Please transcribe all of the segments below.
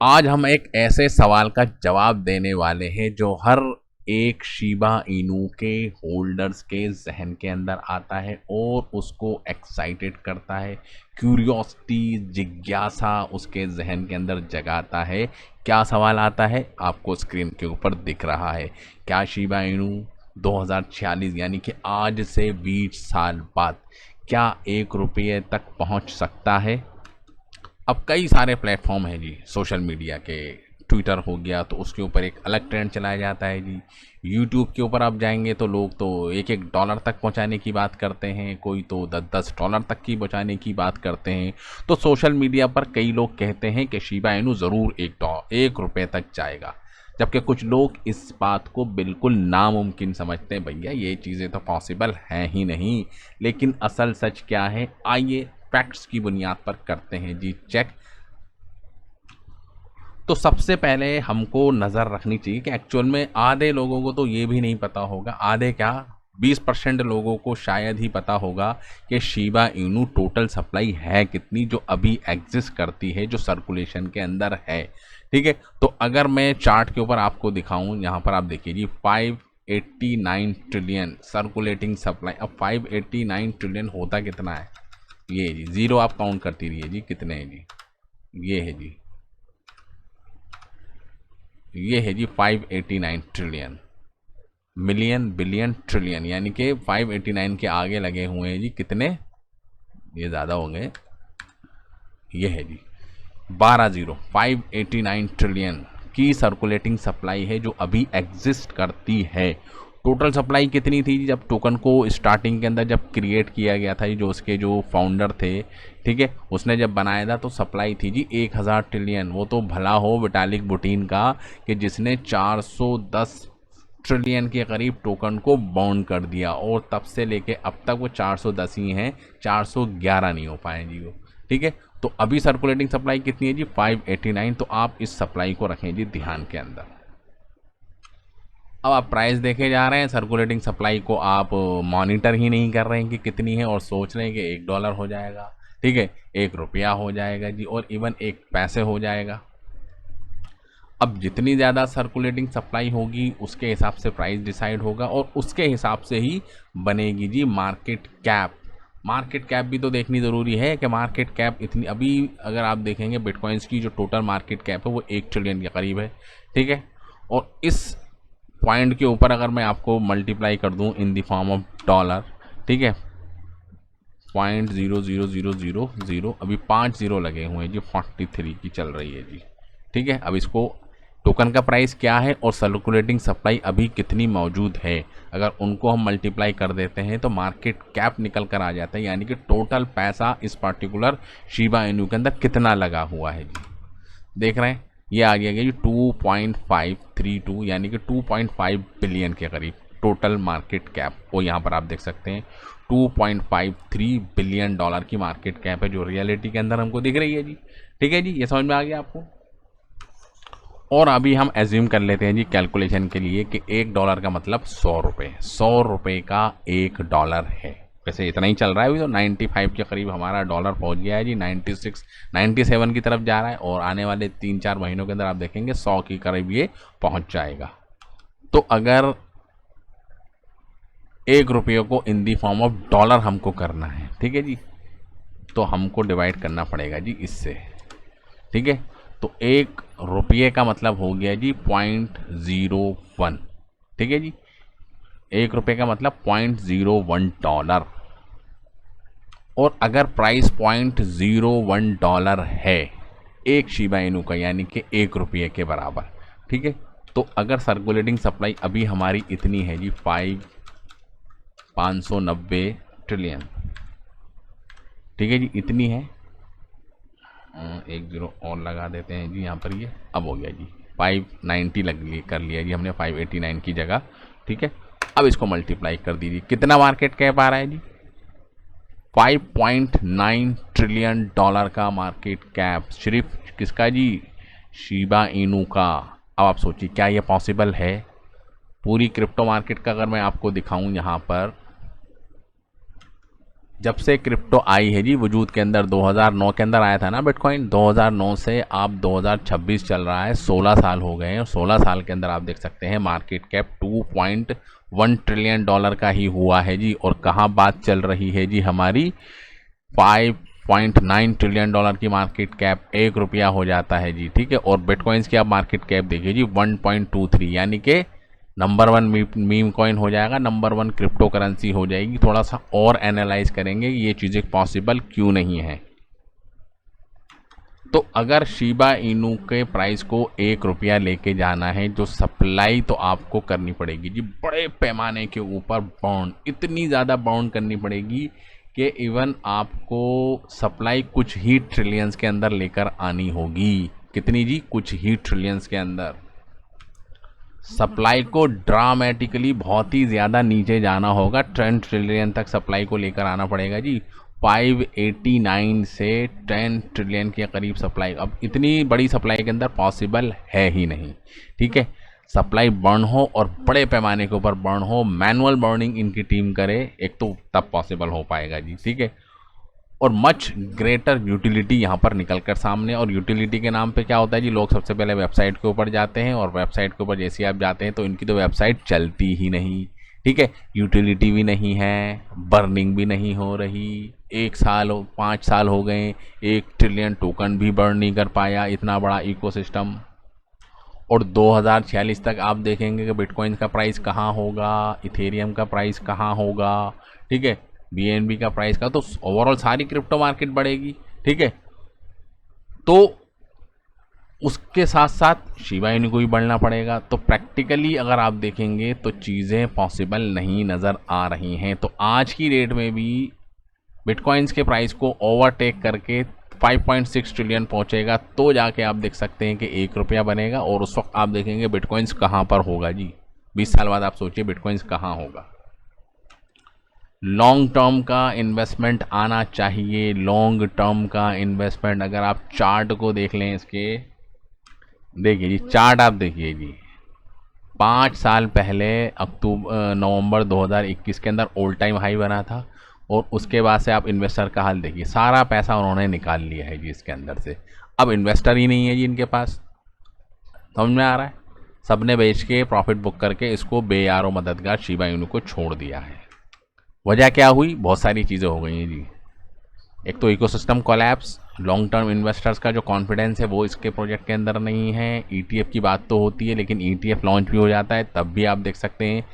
आज हम एक ऐसे सवाल का जवाब देने वाले हैं जो हर एक शिबा इनू के होल्डर्स के जहन के अंदर आता है और उसको एक्साइटेड करता है। क्यूरियोसिटी, जिज्ञासा उसके जहन के अंदर जगाता है। क्या सवाल आता है? आपको स्क्रीन के ऊपर दिख रहा है। क्या शिबा इनू 2046 यानी कि आज से 20 साल बाद क्या 1 रुपये तक पहुंच सकता है? अब कई सारे प्लेटफॉर्म हैं जी सोशल मीडिया के। ट्विटर हो गया तो उसके ऊपर एक अलग ट्रेंड चलाया जाता है जी। यूट्यूब के ऊपर आप जाएंगे तो लोग तो $1 तक पहुंचाने की बात करते हैं, कोई तो $10 तक की पहुंचाने की बात करते हैं। तो सोशल मीडिया पर कई लोग कहते हैं कि शिबा इनू ज़रूर 1 रुपये तक जाएगा, जबकि कुछ लोग इस बात को बिल्कुल नामुमकिन समझते हैं। भैया ये चीज़ें तो पॉसिबल हैं ही नहीं। लेकिन असल सच क्या है, आइए फैक्ट्स की बुनियाद पर करते हैं जी चेक। तो सबसे पहले हमको नज़र रखनी चाहिए कि एक्चुअल में आधे लोगों को तो ये भी नहीं पता होगा, आधे क्या 20% लोगों को शायद ही पता होगा कि शिबा इनू टोटल सप्लाई है कितनी जो अभी एग्जिस्ट करती है, जो सर्कुलेशन के अंदर है। ठीक है, तो अगर मैं चार्ट के ऊपर आपको दिखाऊं, यहाँ पर आप देखिए जी 589 ट्रिलियन सर्कुलेटिंग सप्लाई। अब 589 ट्रिलियन होता कितना है? ये जी ज़ीरो आप काउंट करती रहिए जी, कितने हैं जी? ये है जी, ये है जी 589 ट्रिलियन। मिलियन, बिलियन, ट्रिलियन, यानी कि 589 के आगे लगे हुए हैं जी कितने? ये ज़्यादा हो गए। ये है जी 12 ज़ीरो। 589 ट्रिलियन की सर्कुलेटिंग सप्लाई है जो अभी एग्जिस्ट करती है। टोटल सप्लाई कितनी थी जब टोकन को स्टार्टिंग के अंदर जब क्रिएट किया गया था, जो उसके जो फाउंडर थे, ठीक है, उसने जब बनाया था तो सप्लाई थी जी 1000 ट्रिलियन। वो तो भला हो विटालिक बुटीन का कि जिसने 410 ट्रिलियन के करीब टोकन को बाउंड कर दिया, और तब से लेके अब तक वो 410 ही हैं, 411 नहीं हो पाए जी वो। ठीक है, तो अभी सर्कुलेटिंग सप्लाई कितनी है जी? 589। तो आप इस सप्लाई को रखें जी ध्यान के अंदर। अब आप प्राइस देखे जा रहे हैं, सर्कुलेटिंग सप्लाई को आप मॉनिटर ही नहीं कर रहे हैं कि कितनी है, और सोच रहे हैं कि $1 हो जाएगा, ठीक है, 1 रुपया हो जाएगा जी, और इवन 1 पैसे हो जाएगा। अब जितनी ज़्यादा सर्कुलेटिंग सप्लाई होगी उसके हिसाब से प्राइस डिसाइड होगा, और उसके हिसाब से ही बनेगी जी मार्केट कैप। मार्केट कैप भी तो देखनी ज़रूरी है कि मार्केट कैप इतनी, अभी अगर आप देखेंगे बिटकॉइंस की जो टोटल मार्केट कैप है वो 1 ट्रिलियन के करीब है। ठीक है, और इस पॉइंट के ऊपर अगर मैं आपको मल्टीप्लाई कर दूं in the form of dollar, ठीक है, 0.00000, अभी 5 जीरो लगे हुए हैं जी, 43 की चल रही है जी। ठीक है, अब इसको टोकन का प्राइस क्या है और सर्कुलेटिंग सप्लाई अभी कितनी मौजूद है, अगर उनको हम मल्टीप्लाई कर देते हैं तो मार्केट कैप निकल कर आ जाता है, यानी कि टोटल पैसा इस पर्टिकुलर शिबा इनू के अंदर कितना लगा हुआ है जी। देख रहे हैं, ये आ गया जी 2.532, यानी कि 2.5 बिलियन के करीब टोटल मार्केट कैप। वो यहाँ पर आप देख सकते हैं 2.53 बिलियन डॉलर की मार्केट कैप है, जो रियलिटी के अंदर हमको दिख रही है जी। ठीक है जी, ये समझ में आ गया आपको। और अभी हम एज्यूम कर लेते हैं जी कैलकुलेशन के लिए कि $1 का मतलब 100 रुपये, 100 रुपये का $1 है। वैसे इतना ही चल रहा है अभी तो, 95 के करीब हमारा डॉलर पहुंच गया है जी, 96 97 की तरफ जा रहा है, और आने वाले 3-4 महीनों के अंदर आप देखेंगे 100 के करीब ये पहुंच जाएगा। तो अगर 1 रुपये को इन दी फॉर्म ऑफ डॉलर हमको करना है, ठीक है जी, तो हमको डिवाइड करना पड़ेगा जी इससे। ठीक है, तो 1 रुपये का मतलब हो गया जी 0.01। ठीक है जी, 1 रुपये का मतलब $0.01। और अगर प्राइस $0.01 है एक शिबा इनू का, यानी कि 1 रुपये के बराबर, ठीक है, तो अगर सर्कुलेटिंग सप्लाई अभी हमारी इतनी है जी 590 ट्रिलियन, ठीक है जी, इतनी है, एक जीरो और लगा देते हैं जी यहाँ पर, ये अब हो गया जी 590 कर लिया जी हमने 589 की जगह। ठीक है, अब इसको मल्टीप्लाई कर दीजिए, कितना मार्केट कैप आ रहा है जी? 5.9 ट्रिलियन डॉलर का मार्केट कैप, सिर्फ किसका जी? शिबा इनू का। अब आप सोचिए क्या ये पॉसिबल है? पूरी क्रिप्टो मार्केट का अगर मैं आपको दिखाऊं यहाँ पर, जब से क्रिप्टो आई है जी वजूद के अंदर, 2009 के अंदर आया था ना बिटकॉइन, 2009 से आप 2026 चल रहा है, 16 साल हो गए हैं। और 16 साल के अंदर आप देख सकते हैं मार्केट कैप 2.1 ट्रिलियन डॉलर का ही हुआ है जी। और कहाँ बात चल रही है जी हमारी, 5.9 ट्रिलियन डॉलर की मार्केट कैप, 1 रुपया हो जाता है जी, ठीक है। और बिटकॉइंस की आप मार्केट कैप देखिए जी 1.23, यानी कि नंबर 1 मीम कॉइन हो जाएगा, नंबर 1 क्रिप्टो करेंसी हो जाएगी। थोड़ा सा और एनालाइज करेंगे ये चीज़ें पॉसिबल क्यों नहीं है। तो अगर शिबा इनू के प्राइस को 1 रुपया लेके जाना है, जो सप्लाई तो आपको करनी पड़ेगी जी बड़े पैमाने के ऊपर, बाउंड, इतनी ज़्यादा बाउंड करनी पड़ेगी कि इवन आपको सप्लाई कुछ ही ट्रिलियंस के अंदर लेकर आनी होगी। कितनी जी? कुछ ही ट्रिलियंस के अंदर। सप्लाई को ड्रामेटिकली बहुत ही ज़्यादा नीचे जाना होगा, 10 ट्रिलियन तक सप्लाई को लेकर आना पड़ेगा जी। 589 से 10 ट्रिलियन के करीब सप्लाई, अब इतनी बड़ी सप्लाई के अंदर पॉसिबल है ही नहीं, ठीक है। सप्लाई बर्न हो और बड़े पैमाने के ऊपर बर्न हो, मैनुअल बर्निंग इनकी टीम करे, एक तो तब पॉसिबल हो पाएगा जी, ठीक है। और मच ग्रेटर यूटिलिटी यहाँ पर निकल कर सामने। और यूटिलिटी के नाम पे क्या होता है जी, लोग सबसे पहले वेबसाइट के ऊपर जाते हैं, और वेबसाइट के ऊपर जैसे आप जाते हैं तो इनकी तो वेबसाइट चलती ही नहीं, ठीक है। यूटिलिटी भी नहीं है, बर्निंग भी नहीं हो रही, 5 साल हो गए, 1 ट्रिलियन टोकन भी बर्न नहीं कर पाया, इतना बड़ा इकोसिस्टम। और 2046 तक आप देखेंगे कि बिटकॉइन का प्राइस कहाँ होगा, इथेरियम का प्राइस कहाँ होगा, ठीक है, BNB का प्राइस का, तो ओवरऑल सारी क्रिप्टो मार्केट बढ़ेगी, ठीक है। तो उसके साथ साथ शिबा इनू को भी बढ़ना पड़ेगा। तो प्रैक्टिकली अगर आप देखेंगे तो चीज़ें पॉसिबल नहीं नज़र आ रही हैं। तो आज की डेट में भी बिटकॉइंस के प्राइस को ओवरटेक करके 5.6 ट्रिलियन पहुंचेगा तो जाके आप देख सकते हैं कि 1 रुपया बनेगा। और उस वक्त आप देखेंगे बिटकॉइंस कहाँ पर होगा जी, 20 साल बाद आप सोचिए बिटकॉइंस कहाँ होगा। लॉन्ग टर्म का इन्वेस्टमेंट आना चाहिए, लॉन्ग टर्म का इन्वेस्टमेंट। अगर आप चार्ट को देख लें इसके, देखिए जी चार्ट आप देखिए जी, 5 साल पहले नवंबर 2021 के अंदर ऑल टाइम हाई बना था। और उसके बाद से आप इन्वेस्टर का हाल देखिए, सारा पैसा उन्होंने निकाल लिया है जी इसके अंदर से। अब इन्वेस्टर ही नहीं है जी इनके पास, समझ में आ रहा है। सबने बेच के प्रॉफिट बुक करके इसको बेयारो मददगार शिबा इनू को छोड़ दिया है। वजह क्या हुई? बहुत सारी चीज़ें हो गई हैं जी। एक तो ecosystem collapse, long term investors का जो कॉन्फिडेंस है वो इसके प्रोजेक्ट के अंदर नहीं है। ETF की बात तो होती है, लेकिन ETF लॉन्च भी हो जाता है तब भी आप देख सकते हैं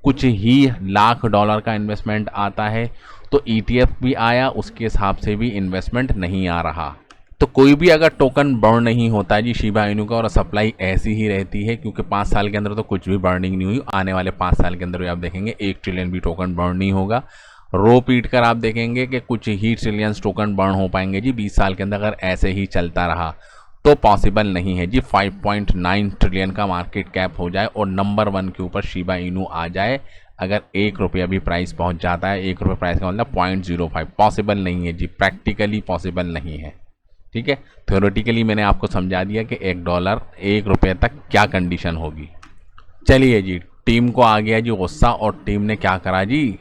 कुछ ही लाख डॉलर का इन्वेस्टमेंट आता है। तो ETF भी आया, उसके हिसाब से भी इन्वेस्टमेंट नहीं आ रहा। तो कोई भी अगर टोकन बर्न नहीं होता है जी शिबा इनू का, और सप्लाई ऐसी ही रहती है, क्योंकि 5 साल के अंदर तो कुछ भी बर्निंग नहीं हुई, आने वाले 5 साल के अंदर भी आप देखेंगे 1 ट्रिलियन भी टोकन बर्न नहीं होगा। रो पीट कर आप देखेंगे कि कुछ ही ट्रिलियंस टोकन बर्न हो पाएंगे जी 20 साल के अंदर, अगर ऐसे ही चलता रहा तो पॉसिबल नहीं है जी 5.9 ट्रिलियन का मार्केट कैप हो जाए और नंबर 1 के ऊपर शिबा इनू आ जाए। अगर 1 रुपया भी प्राइस पहुंच जाता है, 1 रुपया प्राइस का मतलब 0.05, पॉसिबल नहीं है जी, प्रैक्टिकली पॉसिबल नहीं है, ठीक है। थ्योरेटिकली मैंने आपको समझा दिया कि $1 1 रुपये तक क्या कंडीशन होगी। चलिए जी, टीम को आ गया जी गुस्सा, और टीम ने क्या करा जी,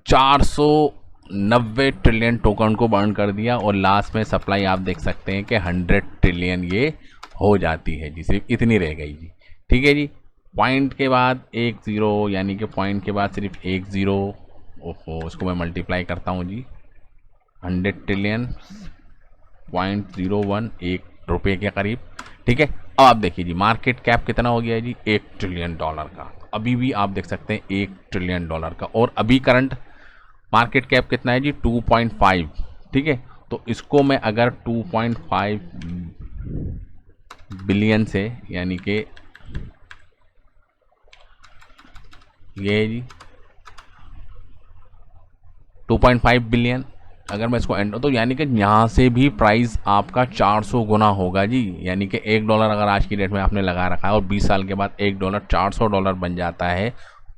490 ट्रिलियन टोकन को बर्न कर दिया। और लास्ट में सप्लाई आप देख सकते हैं कि 100 ट्रिलियन ये हो जाती है जी, सिर्फ इतनी रह गई जी, ठीक है जी। पॉइंट के बाद 1 0, यानी कि पॉइंट के बाद सिर्फ 1 0, ओहो इसको मैं मल्टीप्लाई करता हूँ जी, 100 ट्रिलियन 0.01, 1 रुपये के करीब, ठीक है। अब आप देखिए जी मार्केट कैप कितना हो गया है जी, 1 ट्रिलियन डॉलर का। अभी भी आप देख सकते हैं 1 ट्रिलियन डॉलर का, और अभी करंट मार्केट कैप कितना है जी, 2.5, ठीक है। तो इसको मैं अगर 2.5 बिलियन से, यानी कि ये है जी 2.5 बिलियन, अगर मैं इसको एंटर, तो यानी कि यहाँ से भी प्राइस आपका 400 गुना होगा जी। यानी कि $1 अगर आज की डेट में आपने लगा रखा है और 20 साल के बाद $1 $400 बन जाता है,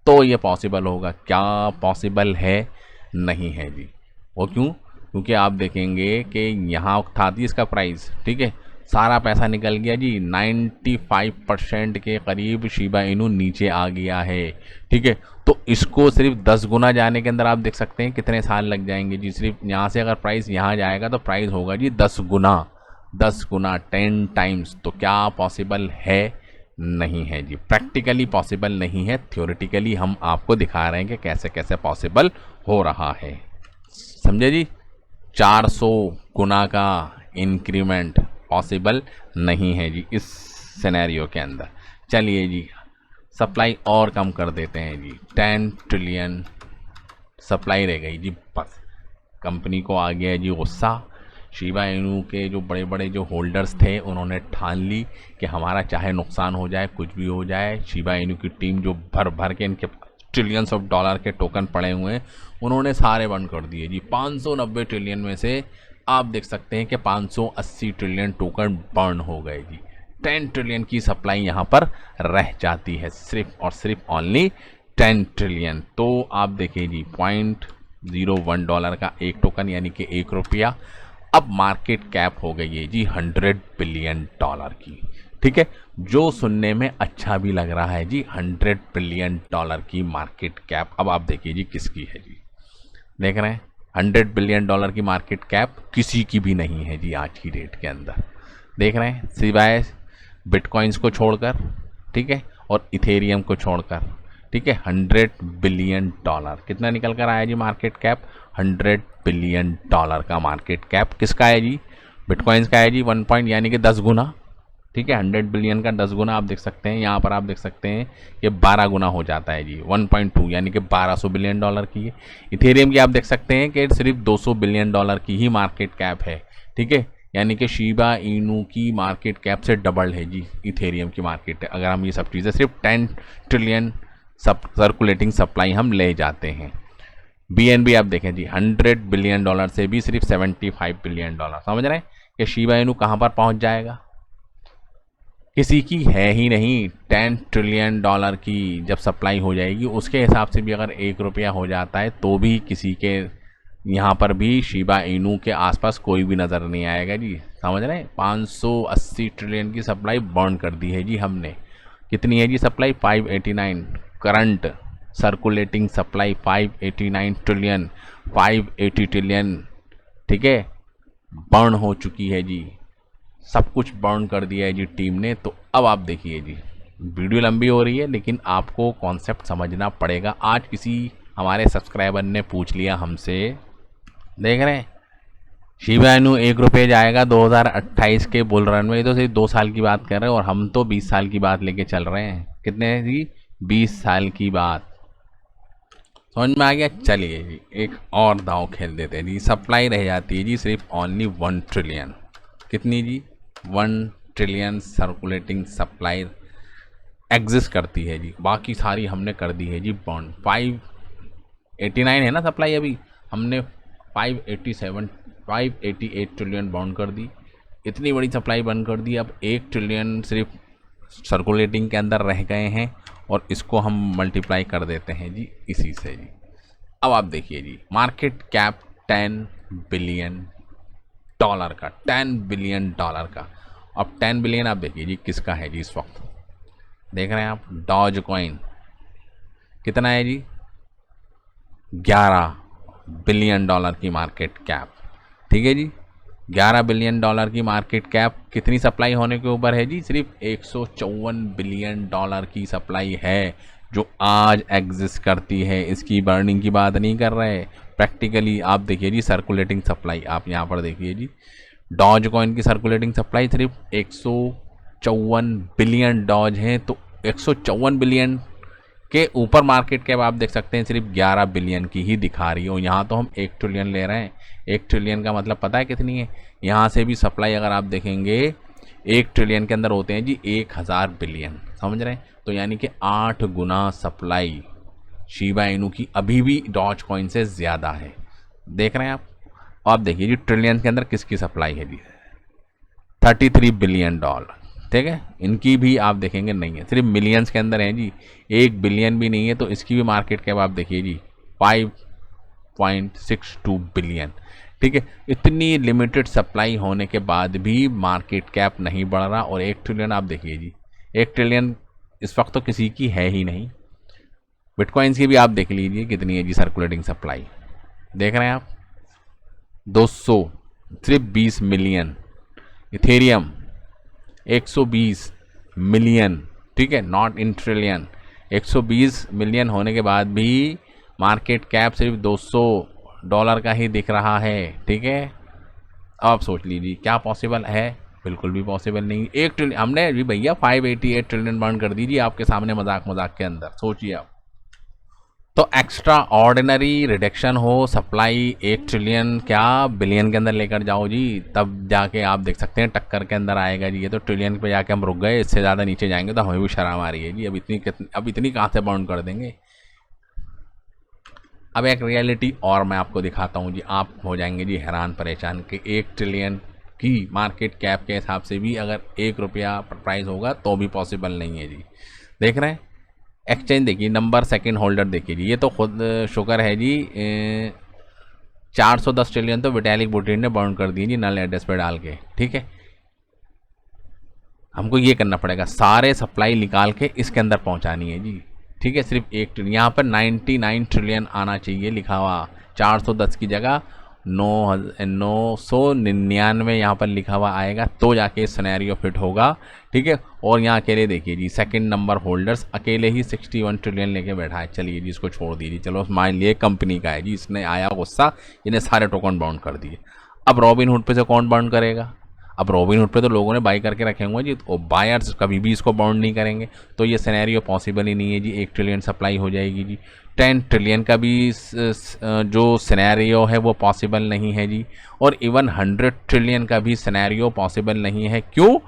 तो ये पॉसिबल होगा क्या? पॉसिबल है नहीं है जी। वो क्यों? क्योंकि आप देखेंगे कि यहाँ था थी इसका प्राइस, ठीक है, सारा पैसा निकल गया जी, 95% के करीब शिबा इनू नीचे आ गया है। ठीक है, तो इसको सिर्फ 10 गुना जाने के अंदर आप देख सकते हैं कितने साल लग जाएंगे जी। सिर्फ यहाँ से अगर प्राइस यहाँ जाएगा तो प्राइस होगा जी 10 गुना, 10 गुना 10 टाइम्स। तो क्या पॉसिबल है? नहीं है जी, प्रैक्टिकली पॉसिबल नहीं है, थ्योरेटिकली हम आपको दिखा रहे हैं कि कैसे कैसे पॉसिबल हो रहा है। समझे जी? 400 गुना का इंक्रीमेंट पॉसिबल नहीं है जी इस सिनेरियो के अंदर। चलिए जी, सप्लाई और कम कर देते हैं जी, 10 ट्रिलियन सप्लाई रह गई जी। बस कंपनी को आ गया जी गुस्सा। शिबा इनू के जो बड़े बड़े जो होल्डर्स थे उन्होंने ठान ली कि हमारा चाहे नुकसान हो जाए, कुछ भी हो जाए, शिबा इनू की टीम जो भर भर के इनके ट्रिलियंस ऑफ डॉलर के टोकन पड़े हुए हैं उन्होंने सारे बंद कर दिए जी। 590 ट्रिलियन में से आप देख सकते हैं कि 580 ट्रिलियन टोकन बर्न हो गए जी। 10 ट्रिलियन की सप्लाई यहाँ पर रह जाती है, सिर्फ और सिर्फ ओनली 10 ट्रिलियन। तो आप देखिए जी, $0.01 का एक टोकन यानी कि 1 रुपया। अब मार्केट कैप हो गई है जी $100 बिलियन की। ठीक है, जो सुनने में अच्छा भी लग रहा है जी, $100 बिलियन की मार्केट कैप। अब आप देखिए जी किसकी है जी, देख रहे हैं $100 बिलियन की मार्केट कैप किसी की भी नहीं है जी आज की डेट के अंदर। देख रहे हैं, सिवाय बिटकॉइंस को छोड़कर, ठीक है, और इथेरियम को छोड़कर। ठीक है, $100 बिलियन कितना निकल कर आया जी मार्केट कैप? $100 बिलियन का मार्केट कैप किसका है जी? बिटकॉइंस का है जी 1 पॉइंट यानी कि 10 गुना। ठीक है, 100 बिलियन का 10 गुना आप देख सकते हैं यहाँ पर, आप देख सकते हैं कि 12 गुना हो जाता है जी, 1.2 यानी कि $1200 बिलियन की है। इथेरियम की आप देख सकते हैं कि सिर्फ $200 बिलियन की ही मार्केट कैप है। ठीक है, यानी कि शिबा इनू की मार्केट कैप से डबल है जी इथेरियम की मार्केट। अगर हम ये सब चीज़ें सिर्फ 10 ट्रिलियन सर्कुलेटिंग सप्लाई हम ले जाते हैं। BNB आप देखें जी, $100 बिलियन से भी सिर्फ $75 बिलियन। समझ रहे हैं कि शिबा इनू कहाँ पर पहुँच जाएगा? किसी की है ही नहीं। $10 ट्रिलियन की जब सप्लाई हो जाएगी उसके हिसाब से भी अगर 1 रुपया हो जाता है तो भी किसी के यहाँ पर भी शिबा इनू के आसपास कोई भी नज़र नहीं आएगा जी। समझ रहे हैं, 580 ट्रिलियन की सप्लाई बर्न कर दी है जी हमने। कितनी है जी supply? 589। Current circulating supply 589 trillion, 580 trillion. ठीक है, बर्न हो चुकी है जी, सब कुछ बर्न कर दिया है जी टीम ने। तो अब आप देखिए जी, वीडियो लंबी हो रही है लेकिन आपको कॉन्सेप्ट समझना पड़ेगा। आज किसी हमारे सब्सक्राइबर ने पूछ लिया हमसे, देख रहे हैं, शिबा इनू 1 रुपये जाएगा 2028 के बुल रन में। ये तो सिर्फ 2 साल की बात कर रहे हैं और हम तो 20 साल की बात लेके चल रहे हैं। कितने है जी? 20 साल की बात। समझ में आ गया? चलिए जी, एक और दांव खेल देते हैं जी। सप्लाई रह जाती है जी सिर्फ ओनली 1 ट्रिलियन। कितनी जी? 1 ट्रिलियन सर्कुलेटिंग सप्लाई एग्जिस्ट करती है जी। बाकी सारी हमने कर दी है जी बॉन्ड। 589 है ना सप्लाई, अभी हमने 588 ट्रिलियन बॉन्ड कर दी। इतनी बड़ी सप्लाई बंद कर दी। अब 1 ट्रिलियन सिर्फ सर्कुलेटिंग के अंदर रह गए हैं और इसको हम मल्टीप्लाई कर देते हैं जी इसी से जी। अब आप देखिए जी, मार्केट कैप $10 बिलियन का, $10 बिलियन का। अब 10 बिलियन आप देखिए जी किसका है जी इस वक्त? देख रहे हैं आप, डॉज कॉइन कितना है जी? $11 बिलियन की मार्केट कैप। ठीक है जी, $11 बिलियन की मार्केट कैप। कितनी सप्लाई होने के ऊपर है जी? सिर्फ $154 बिलियन की सप्लाई है जो आज एग्जिस्ट करती है। इसकी बर्निंग की बात नहीं कर रहे, प्रैक्टिकली आप देखिए जी सर्कुलेटिंग सप्लाई। आप यहाँ पर देखिए जी, डॉज कॉइन की सर्कुलेटिंग सप्लाई सिर्फ 154 बिलियन डॉज हैं। तो 154 बिलियन के ऊपर मार्केट कैप आप देख सकते हैं सिर्फ 11 बिलियन की ही दिखा रही हो। यहाँ तो हम 1 ट्रिलियन ले रहे हैं। 1 ट्रिलियन का मतलब पता है कितनी है? यहाँ से भी सप्लाई अगर आप देखेंगे 1 ट्रिलियन के अंदर होते हैं जी 1000 बिलियन। समझ रहे हैं? तो यानी कि 8 गुना सप्लाई शिबा इनू की अभी भी डॉज कॉइन से ज़्यादा है। देख रहे हैं आप? आप देखिए जी ट्रिलियन के अंदर किसकी सप्लाई है जी? $33 बिलियन। ठीक है, इनकी भी आप देखेंगे नहीं है, सिर्फ मिलियंस के अंदर है जी। 1 बिलियन भी नहीं है। तो इसकी भी मार्केट कैप आप देखिए जी 5.62 बिलियन। ठीक है, इतनी लिमिटेड सप्लाई होने के बाद भी मार्केट कैप नहीं बढ़ रहा। और 1 ट्रिलियन आप देखिए जी, 1 ट्रिलियन इस वक्त तो किसी की है ही नहीं। बिटकॉइंस की भी आप देख लीजिए कितनी है जी सर्कुलेटिंग सप्लाई, देख रहे हैं आप 200, सिर्फ 20 मिलियन। इथेरियम 120 मिलियन, ठीक है, नॉट इन ट्रिलियन। 120 मिलियन होने के बाद भी मार्केट कैप सिर्फ $200 का ही दिख रहा है, ठीक है। अब आप सोच लीजिए क्या पॉसिबल है? बिल्कुल भी पॉसिबल नहीं। 1 ट्रिलियन हमने जी भैया 588 ट्रिलियन बर्न कर दीजिए आपके सामने मजाक मजाक के अंदर, सोचिए आप। तो एक्स्ट्रा ऑर्डिनरी रिडक्शन हो सप्लाई 1 ट्रिलियन क्या बिलियन के अंदर लेकर जाओ जी, तब जाके आप देख सकते हैं टक्कर के अंदर आएगा जी। ये तो ट्रिलियन पे जाके हम रुक गए, इससे ज़्यादा नीचे जाएंगे तो हमें भी शर्म आ रही है जी। अब इतनी कहाँ से बाउंड कर देंगे। अब एक रियलिटी और मैं आपको दिखाता हूँ जी, आप हो जाएंगे जी हैरान परेशान कि 1 ट्रिलियन की मार्केट कैप के हिसाब से भी अगर ₹1 प्राइस होगा तो भी पॉसिबल नहीं है जी। देख रहे हैं एक्सचेंज, देखिए नंबर सेकंड होल्डर देखिए जी, ये तो खुद शुक्र है जी 410 ट्रिलियन तो विटालिक बुटीन ने बाउंड कर दिए जी नल एड्रेस पे डाल के, ठीक है। हमको ये करना पड़ेगा, सारे सप्लाई निकाल के इसके अंदर पहुंचानी है जी, ठीक है। सिर्फ 1 ट्रिलियन, यहाँ पर 99 ट्रिलियन आना चाहिए लिखा हुआ, 410 की जगह 999 यहाँ पर लिखा हुआ आएगा तो जाके सिनेरियो फिट होगा, ठीक है। और यहाँ अकेले देखिए जी सेकंड नंबर होल्डर्स अकेले ही 61 ट्रिलियन लेके बैठा है। चलिए जी इसको छोड़ दीजिए, चलो मान लिए कंपनी का है जी, इसने आया गुस्सा, इन्हें सारे टोकन बाउंड कर दिए। अब रॉबिनहुड पे से कौन बाउंड करेगा? अब रॉबिनहुड पे तो लोगों ने बाई करके रखे होंगे जी, तो बायर्स कभी भी इसको बाउंड नहीं करेंगे, तो ये सिनेरियो पॉसिबल ही नहीं है जी। 1 ट्रिलियन सप्लाई हो जाएगी जी, 10 ट्रिलियन का भी जो सिनेरियो है वो पॉसिबल नहीं है जी, और इवन 100 ट्रिलियन का भी सिनेरियो पॉसिबल नहीं है। क्यों?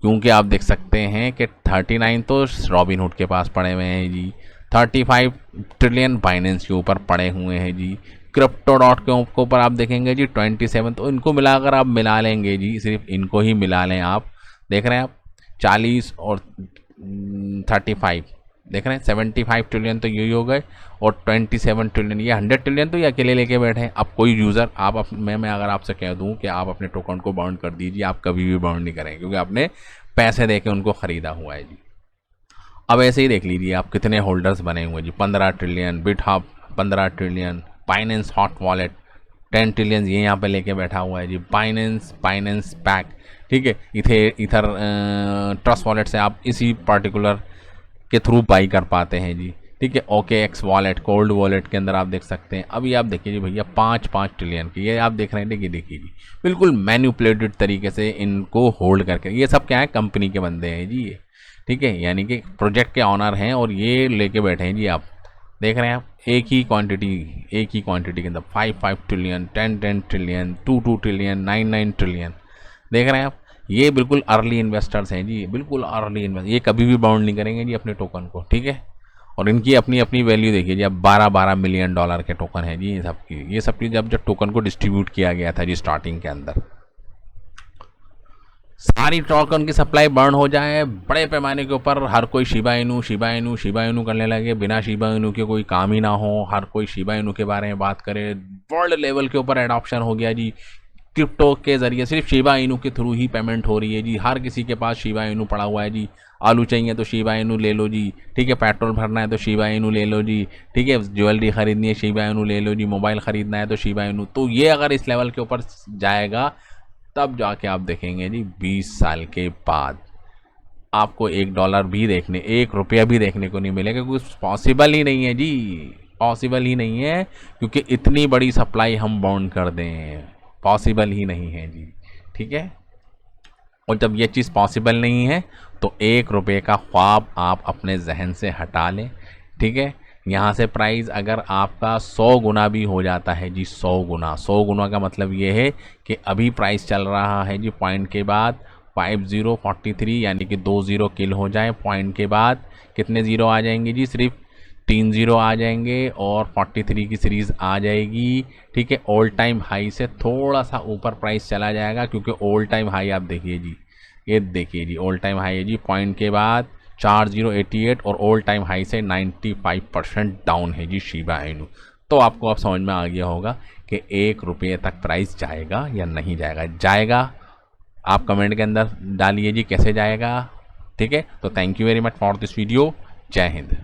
क्योंकि आप देख सकते हैं कि 39 तो रॉबिनहुड के पास पड़े हुए हैं जी, 35 ट्रिलियन बाइनेंस के ऊपर पड़े हुए हैं जी, क्रिप्टो डॉट के ऊपर आप देखेंगे जी 27, तो इनको मिलाकर आप मिला लेंगे जी, सिर्फ इनको ही मिला लें आप, देख रहे हैं आप 40 और 35 देख रहे हैं 75 ट्रिलियन तो यही हो गए, और 27 ट्रिलियन ये 100 ट्रिलियन तो ये अकेले लेके बैठे हैं। अब कोई यूज़र आप मैं अगर आपसे कह दूं कि आप अपने टोकन को बाउंड कर दीजिए, आप कभी भी बाउंड नहीं करेंगे क्योंकि आपने पैसे दे के उनको ख़रीदा हुआ है जी। अब ऐसे ही देख लीजिए आप कितने होल्डर्स बने हुए जी, 15 trillion, BitHub 15 trillion, Binance hot wallet 10 trillion ये यहाँ पे लेके बैठा हुआ है जी, बाइनेंस पैक, ठीक है। इथर ट्रस्ट वॉलेट से आप इसी पार्टिकुलर के थ्रू बाई कर पाते हैं जी, ठीक है। OKX वॉलेट, कोल्ड वॉलेट के अंदर आप देख सकते हैं। अभी आप देखिए जी भैया 5 ट्रिलियन की ये आप देख रहे हैं, देखिए जी बिल्कुल मैन्युपुलेटेड तरीके से इनको होल्ड करके, ये सब क्या है कंपनी के बंदे हैं जी ये, ठीक है, यानी कि प्रोजेक्ट के ऑनर हैं और ये लेके बैठे हैं जी। आप देख रहे हैं आप एक ही क्वांटिटी के अंदर 5 ट्रिलियन, 10 ट्रिलियन, 2 ट्रिलियन, 9 ट्रिलियन, देख रहे हैं आप। ये बिल्कुल अर्ली इन्वेस्टर्स हैं जी, बिल्कुल अर्ली इन्वेस्टर, ये कभी भी बाउंड नहीं करेंगे जी अपने टोकन को, ठीक है। और इनकी अपनी वैल्यू देखिए जी, अब 12 मिलियन डॉलर के टोकन है जी ये सब की जब टोकन को डिस्ट्रीब्यूट किया गया था जी स्टार्टिंग के अंदर, सारी टोकन की सप्लाई बर्न हो जाए बड़े पैमाने के ऊपर, हर कोई शिबा इनू करने लगे, बिना शिबा इनू के कोई काम ही ना हो, हर कोई शिबा इनू के बारे में बात करे, वर्ल्ड लेवल के ऊपर एडॉप्शन हो गया जी। क्रिप्टो के जरिए सिर्फ शिबा इनू के थ्रू ही पेमेंट हो रही है जी, हर किसी के पास शिबा इनू पड़ा हुआ है जी। आलू चाहिए तो शिबा इनू ले लो जी, ठीक है। पेट्रोल भरना है तो शिबा इनू ले लो जी, ठीक है। ज्वेलरी खरीदनी है शिबा इनू ले लो जी, मोबाइल खरीदना है तो शिबा इनू। तो ये अगर इस लेवल के ऊपर जाएगा तब जाके आप देखेंगे जी 20 साल के बाद आपको $1 भी देखने, ₹1 भी देखने को नहीं मिलेगा, क्योंकि पॉसिबल ही नहीं है जी, पॉसिबल ही नहीं है, क्योंकि इतनी बड़ी सप्लाई हम बाउंड कर दें, पॉसिबल ही नहीं है जी, ठीक है। और जब ये चीज़ पॉसिबल नहीं है तो ₹1 का ख्वाब आप अपने जहन से हटा लें, ठीक है। यहाँ से प्राइस अगर आपका 100 गुना भी हो जाता है जी, 100 गुना का मतलब ये है कि अभी प्राइस चल रहा है जी पॉइंट के बाद 5043, यानी कि 2 0 किल हो जाए, पॉइंट के बाद कितने ज़ीरो आ जाएंगे जी, सिर्फ 3 0 आ जाएंगे और 43 की सीरीज़ आ जाएगी, ठीक है। ऑल टाइम हाई से थोड़ा सा ऊपर प्राइस चला जाएगा, क्योंकि ऑल टाइम हाई आप देखिए जी, ये देखिए जी ऑल टाइम हाई है जी, पॉइंट के बाद 4088 और ऑल टाइम हाई से 95% डाउन है जी शिबा इनू। तो आपको अब समझ में आ गया होगा कि 1 रुपये तक प्राइस जाएगा या नहीं जाएगा। जाएगा, आप कमेंट के अंदर डालिए जी कैसे जाएगा। ठीक है, तो thank you very much for this video. जय हिंद।